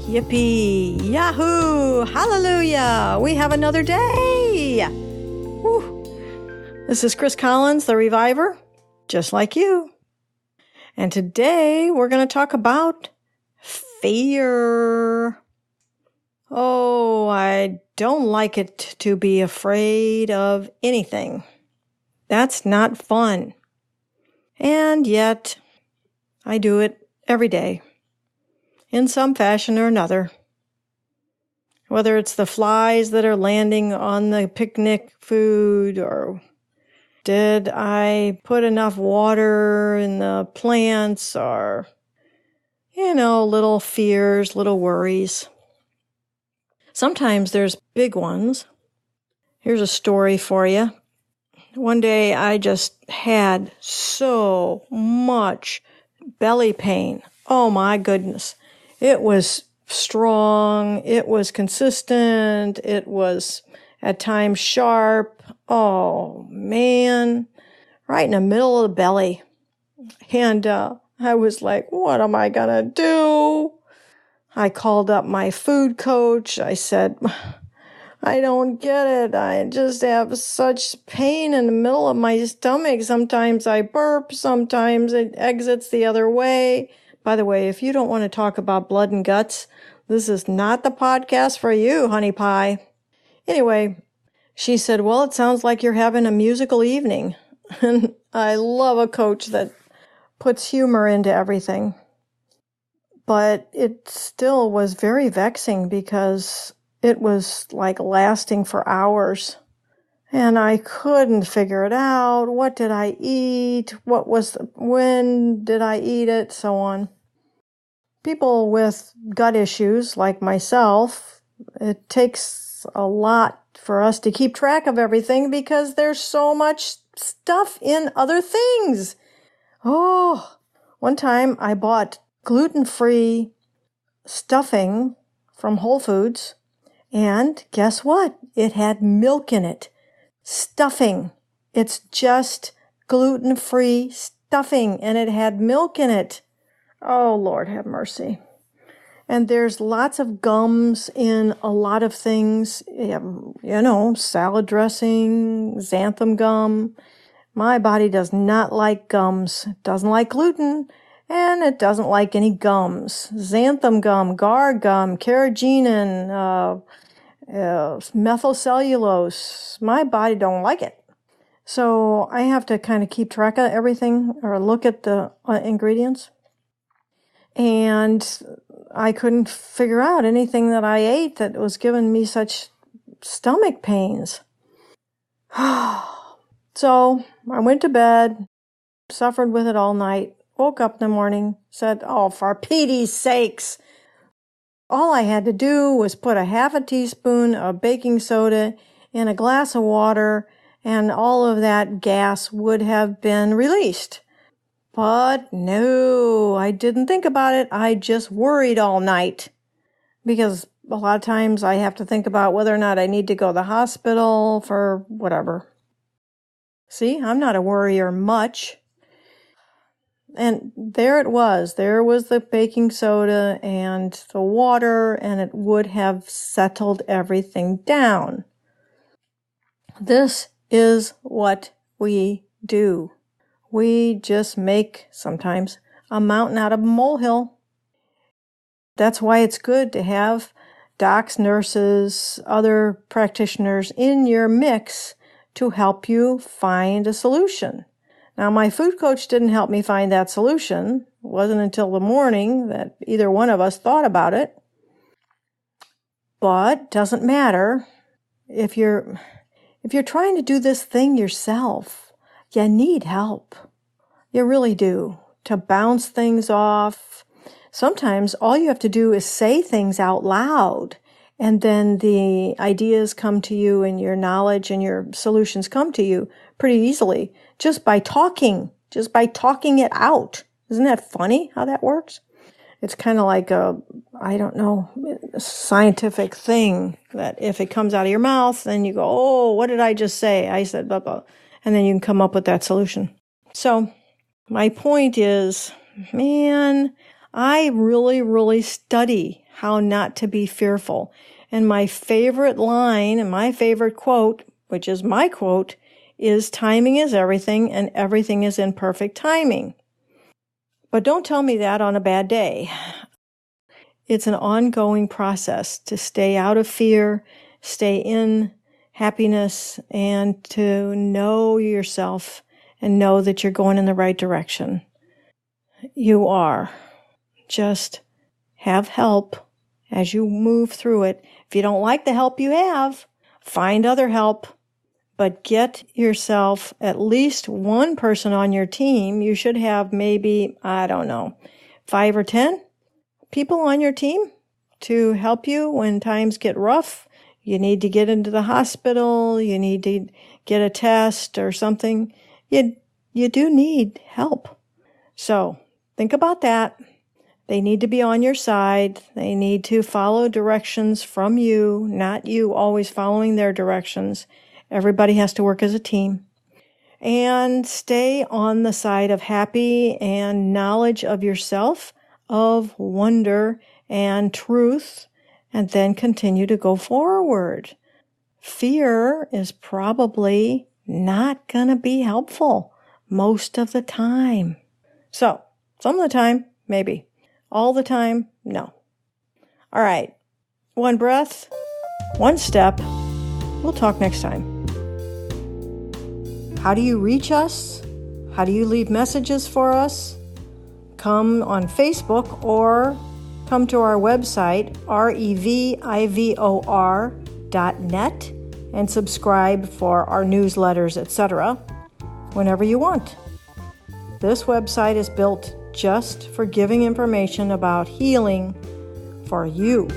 Yippee! Yahoo! Hallelujah! We have another day! Woo. This is Chris Collins, the Reviver, just like you. And today we're going to talk about fear. Oh, I don't like it to be afraid of anything. That's not fun. And yet, I do it every day, in some fashion or another. Whether it's the flies that are landing on the picnic food, or did I put enough water in the plants, or, little fears, little worries. Sometimes there's big ones. Here's a story for you. One day I just had so much belly pain. Oh my goodness. It was strong. It was consistent. It was at times sharp. Oh man. Right in the middle of the belly. And I was like, what am I going to do? I called up my food coach. I said, I don't get it. I just have such pain in the middle of my stomach. Sometimes I burp. Sometimes it exits the other way. By the way, if you don't want to talk about blood and guts, this is not the podcast for you, honey pie. Anyway, she said, well, it sounds like you're having a musical evening. And I love a coach that puts humor into everything. But it still was very vexing because it was like lasting for hours. And I couldn't figure it out. What did I eat? When did I eat it? So on. People with gut issues like myself, it takes a lot for us to keep track of everything because there's so much stuff in other things. Oh, one time I bought gluten-free stuffing from Whole Foods, and guess what? It had milk in it. Stuffing. It's just gluten-free stuffing, and it had milk in it. Oh, Lord have mercy. And there's lots of gums in a lot of things, salad dressing, xanthan gum. My body does not like gums. It doesn't like gluten. And it doesn't like any gums. Xanthan gum, guar gum, carrageenan, methylcellulose. My body don't like it. So I have to kind of keep track of everything or look at the ingredients. And I couldn't figure out anything that I ate that was giving me such stomach pains. So I went to bed, suffered with it all night. Woke up in the morning, said, oh, for Petey's sakes. All I had to do was put a half a teaspoon of baking soda in a glass of water, and all of that gas would have been released. But no, I didn't think about it. I just worried all night. Because a lot of times I have to think about whether or not I need to go to the hospital for whatever. See, I'm not a worrier much. And there it was. There was the baking soda and the water, and it would have settled everything down. This is what we do. We just make, sometimes, a mountain out of a molehill. That's why it's good to have docs, nurses, other practitioners in your mix to help you find a solution. Now, my food coach didn't help me find that solution. It wasn't until the morning that either one of us thought about it. But doesn't matter. If you're trying to do this thing yourself, you need help. You really do. To bounce things off. Sometimes all you have to do is say things out loud, and then the ideas come to you and your knowledge and your solutions come to you pretty easily. Just by talking it out. Isn't that funny how that works? It's kind of like a scientific thing that if it comes out of your mouth, then you go, oh, what did I just say? I said blah, blah. And then you can come up with that solution. So my point is, man, I really, really study how not to be fearful. And my favorite line and my favorite quote, which is my quote, is timing is everything and everything is in perfect timing. But don't tell me that on a bad day. It's an ongoing process to stay out of fear, stay in happiness, and to know yourself and know that you're going in the right direction. You are. Just have help as you move through it. If you don't like the help you have, find other help, but get yourself at least one person on your team. You should have maybe, 5 or 10 people on your team to help you when times get rough. You need to get into the hospital. You need to get a test or something. You do need help. So think about that. They need to be on your side. They need to follow directions from you, not you always following their directions. Everybody has to work as a team. And stay on the side of happy and knowledge of yourself, of wonder and truth, and then continue to go forward. Fear is probably not going to be helpful most of the time. So, some of the time, maybe. All the time, no. All right. One breath, one step. We'll talk next time. How do you reach us? How do you leave messages for us? Come on Facebook or come to our website, revivor.net, and subscribe for our newsletters, etc., whenever you want. This website is built just for giving information about healing for you.